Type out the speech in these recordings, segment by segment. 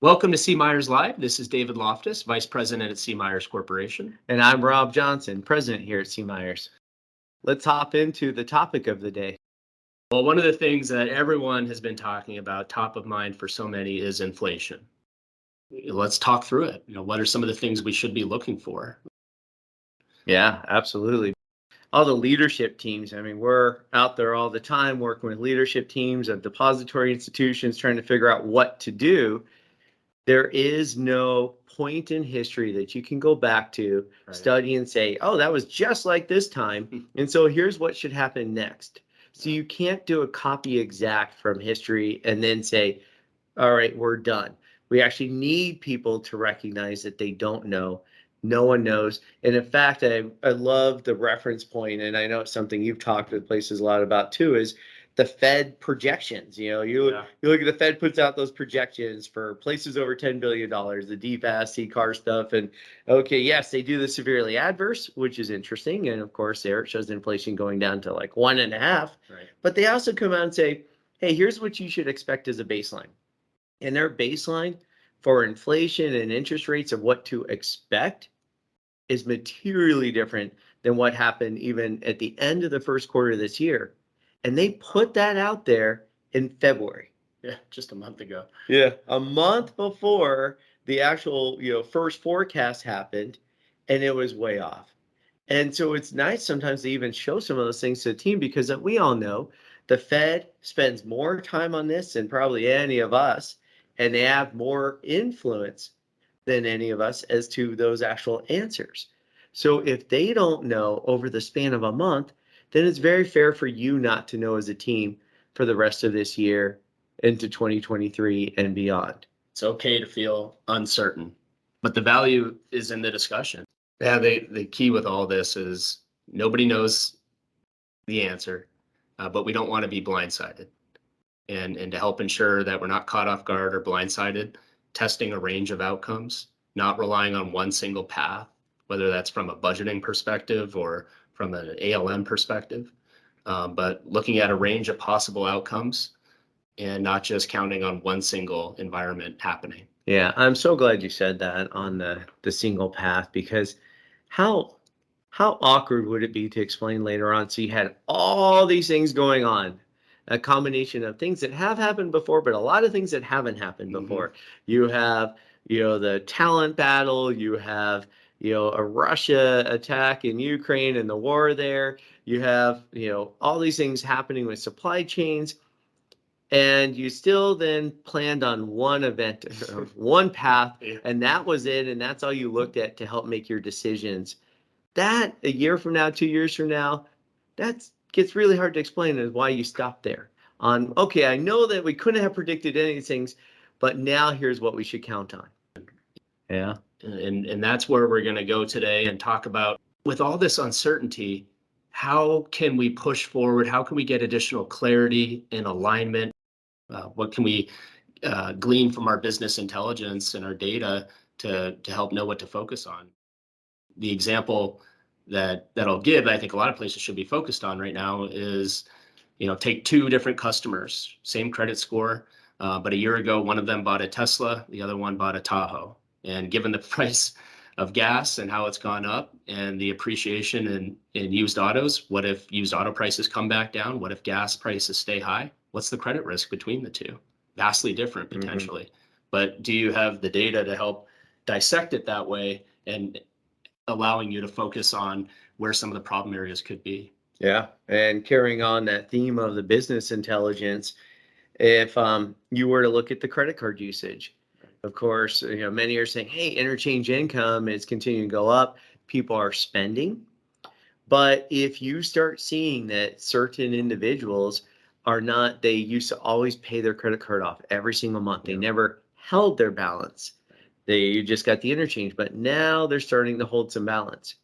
Welcome to C. Myers Live. This is David Loftus, Vice President at C. Myers Corporation. And I'm Rob Johnson, President here at C. Myers. Let's hop into the topic of the day. Well, one of the things that everyone has been talking about, top of mind for so many, is inflation. Let's talk through it. What are some of the things we should be looking for? Yeah, absolutely. All the leadership teams, we're out there all the time working with leadership teams of depository institutions trying to figure out what to do. There is no point in history that you can go back to, study and say, oh, that was just like this time. And so here's what should happen next. So you can't do a copy exact from history and then say, all right, we're done. We actually need people to recognize that they don't know. No one knows. And in fact, I love the reference point, and I know it's something you've talked with places a lot about too, is the Fed projections. You look at the Fed puts out those projections for places over $10 billion, the DFAST, CCAR stuff. And okay, yes, they do the severely adverse, which is interesting. And of course, there it shows inflation going down to like 1.5. Right. But they also come out and say, hey, here's what you should expect as a baseline. And their baseline for inflation and interest rates of what to expect is materially different than what happened even at the end of the first quarter of this year. And they put that out there in February. Yeah, just a month ago. Yeah, a month before the actual, first forecast happened, and it was way off. And so it's nice sometimes to even show some of those things to the team because we all know the Fed spends more time on this than probably any of us, and they have more influence than any of us as to those actual answers. So if they don't know over the span of a month, then it's very fair for you not to know as a team for the rest of this year into 2023 and beyond. It's okay to feel uncertain, but the value is in the discussion. Yeah, the key with all this is nobody knows the answer, but we don't want to be blindsided. And to help ensure that we're not caught off guard or blindsided, testing a range of outcomes, not relying on one single path, whether that's from a budgeting perspective or from an ALM perspective, but looking at a range of possible outcomes and not just counting on one single environment happening. Yeah, I'm so glad you said that on the single path, because how awkward would it be to explain later on? So you had all these things going on, a combination of things that have happened before, but a lot of things that haven't happened before. You have, the talent battle, you have, a Russia attack in Ukraine and the war there. You have, all these things happening with supply chains. And you still then planned on one event, one path, and that was it. And that's all you looked at to help make your decisions. That a year from now, 2 years from now, that gets really hard to explain as why you stopped there on, okay, I know that we couldn't have predicted any of these things, but now here's what we should count on. Yeah. And that's where we're going to go today and talk about, with all this uncertainty, how can we push forward? How can we get additional clarity and alignment? What can we glean from our business intelligence and our data to help know what to focus on? The example that I'll give, I think a lot of places should be focused on right now is, take two different customers, same credit score, but a year ago, one of them bought a Tesla, the other one bought a Tahoe. And given the price of gas and how it's gone up and the appreciation in used autos, what if used auto prices come back down? What if gas prices stay high? What's the credit risk between the two? Vastly different potentially. But do you have the data to help dissect it that way and allowing you to focus on where some of the problem areas could be? Yeah. And carrying on that theme of the business intelligence, if you were to look at the credit card usage, of course, many are saying, hey, interchange income is continuing to go up. People are spending. But if you start seeing that certain individuals are not, they used to always pay their credit card off every single month. They never held their balance. They just got the interchange, but now they're starting to hold some balance.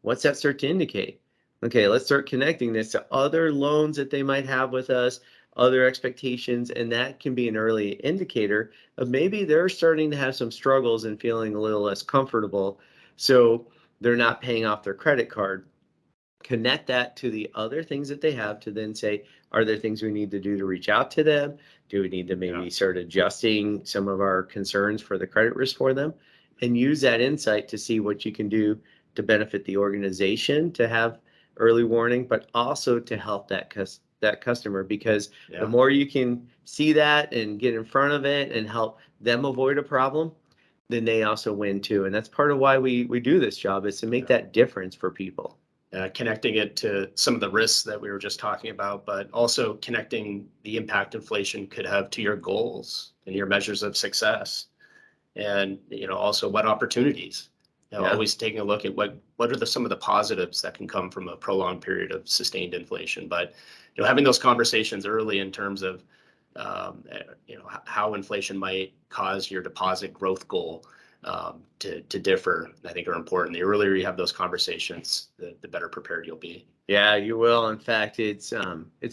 What's that start to indicate? Okay, let's start connecting this to other loans that they might have with us, other expectations, and that can be an early indicator of maybe they're starting to have some struggles and feeling a little less comfortable. So they're not paying off their credit card. connect that to the other things that they have to then say, are there things we need to do to reach out to them? Do we need to maybe start adjusting some of our concerns for the credit risk for them? And use that insight to see what you can do to benefit the organization to have early warning, but also to help that customer, because the more you can see that and get in front of it and help them avoid a problem, then they also win too. And that's part of why we do this job, is to make that difference for people. Connecting it to some of the risks that we were just talking about, but also connecting the impact inflation could have to your goals and your measures of success. And, also what opportunities, always taking a look at what are some of the positives that can come from a prolonged period of sustained inflation. But, having those conversations early in terms of, how inflation might cause your deposit growth goal to differ, I think are important. The earlier you have those conversations, the better prepared you'll be. Yeah, you will. In fact, it's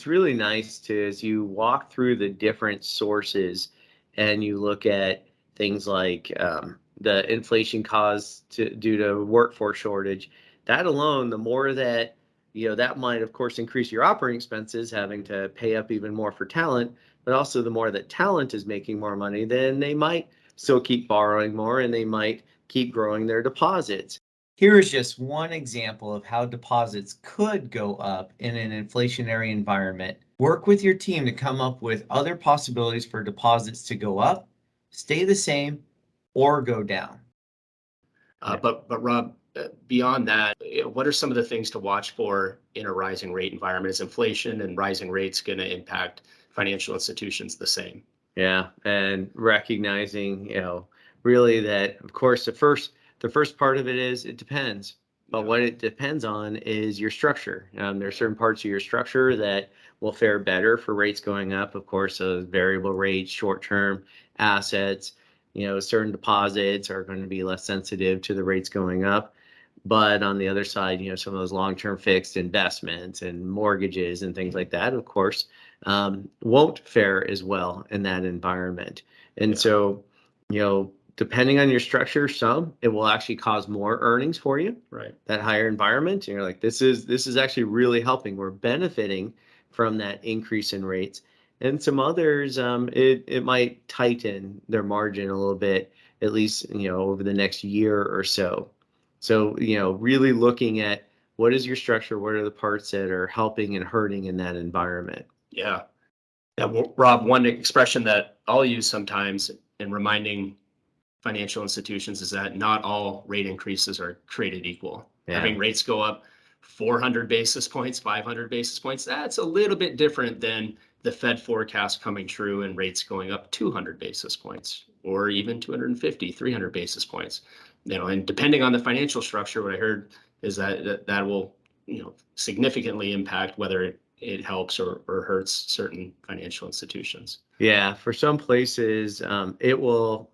really nice to, as you walk through the different sources and you look at things like the inflation caused due to workforce shortage, that alone, the more that, that might, of course, increase your operating expenses, having to pay up even more for talent, but also the more that talent is making more money, then they might still keep borrowing more and they might keep growing their deposits. Here is just one example of how deposits could go up in an inflationary environment. Work with your team to come up with other possibilities for deposits to go up, stay the same, or go down. But Rob, beyond that, what are some of the things to watch for in a rising rate environment? Is inflation and rising rates going to impact financial institutions the same? Yeah, and recognizing, really that, of course, the first part of it is it depends. But what it depends on is your structure. There are certain parts of your structure that will fare better for rates going up. Of course, those variable rates, short-term assets, certain deposits are going to be less sensitive to the rates going up. But on the other side, some of those long-term fixed investments and mortgages and things like that, of course, won't fare as well in that environment. And so, depending on your structure, it will actually cause more earnings for you. Right. That higher environment, and you're like, this is actually really helping. We're benefiting from that increase in rates. And some others, it might tighten their margin a little bit, at least, over the next year or so. So, really looking at what is your structure, what are the parts that are helping and hurting in that environment. Yeah. Well, Rob, one expression that I'll use sometimes in reminding financial institutions is that not all rate increases are created equal. Having rates go up 400 basis points, 500 basis points, that's a little bit different than the Fed forecast coming true and rates going up 200 basis points or even 250, 300 basis points. And depending on the financial structure, what I heard is that will, significantly impact whether it helps or hurts certain financial institutions. Yeah, for some places, it will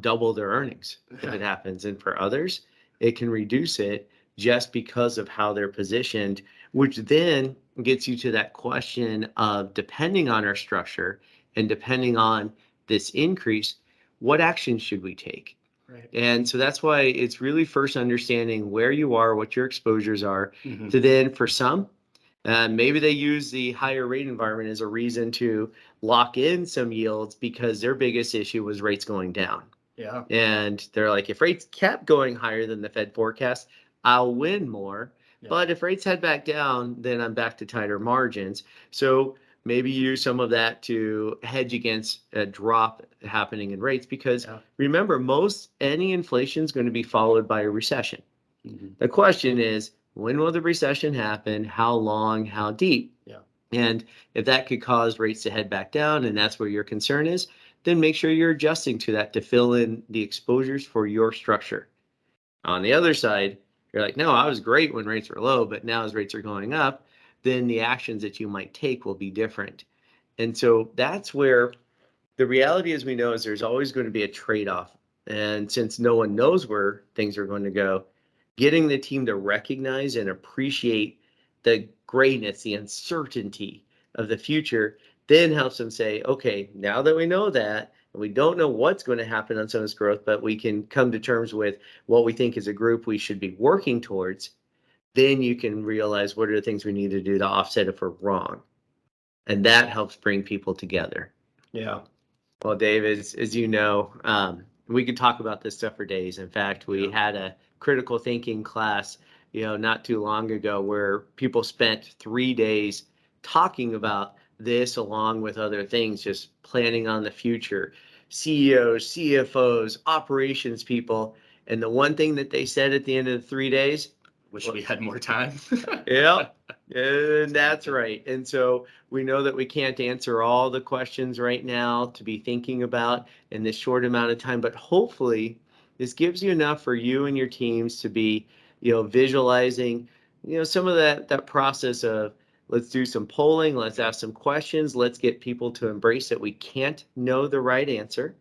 double their earnings if it happens. And for others, it can reduce it just because of how they're positioned, which then gets you to that question of, depending on our structure and depending on this increase, what action should we take? Right. And so that's why it's really first understanding where you are, what your exposures are, Mm-hmm. to then, for some, maybe they use the higher rate environment as a reason to lock in some yields because their biggest issue was rates going down. Yeah. And they're like, if rates kept going higher than the Fed forecast, I'll win more. Yeah. But if rates head back down, then I'm back to tighter margins. So maybe use some of that to hedge against a drop happening in rates, because remember, any inflation is going to be followed by a recession. Mm-hmm. The question is, when will the recession happen? How long? How deep? Yeah. And if that could cause rates to head back down, and that's where your concern is, then make sure you're adjusting to that to fill in the exposures for your structure. On the other side, you're like, no, I was great when rates were low, but now as rates are going up, then the actions that you might take will be different. And so that's where the reality, as we know, is there's always going to be a trade-off. And since no one knows where things are going to go, getting the team to recognize and appreciate the greatness, the uncertainty of the future, then helps them say, okay, now that we know that, and we don't know what's going to happen on some of this growth, but we can come to terms with what we think as a group we should be working towards, then you can realize what are the things we need to do to offset if we're wrong. And that helps bring people together. Yeah. Well, Dave, as you know, we could talk about this stuff for days. In fact, we had a critical thinking class, not too long ago where people spent 3 days talking about this along with other things, just planning on the future. CEOs, CFOs, operations people. And the one thing that they said at the end of the 3 days, Wish we had more time. yeah, and that's right. And so we know that we can't answer all the questions right now to be thinking about in this short amount of time, but hopefully this gives you enough for you and your teams to be, visualizing, some of that process of let's do some polling, let's ask some questions, let's get people to embrace that we can't know the right answer,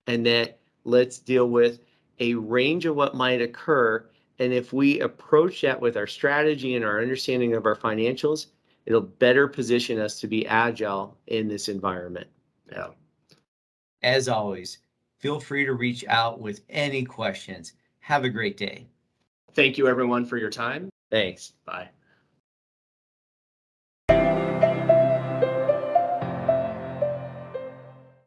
and that let's deal with a range of what might occur. And if we approach that with our strategy and our understanding of our financials, it'll better position us to be agile in this environment. Yeah. As always, feel free to reach out with any questions. Have a great day. Thank you, everyone, for your time. Thanks. Bye.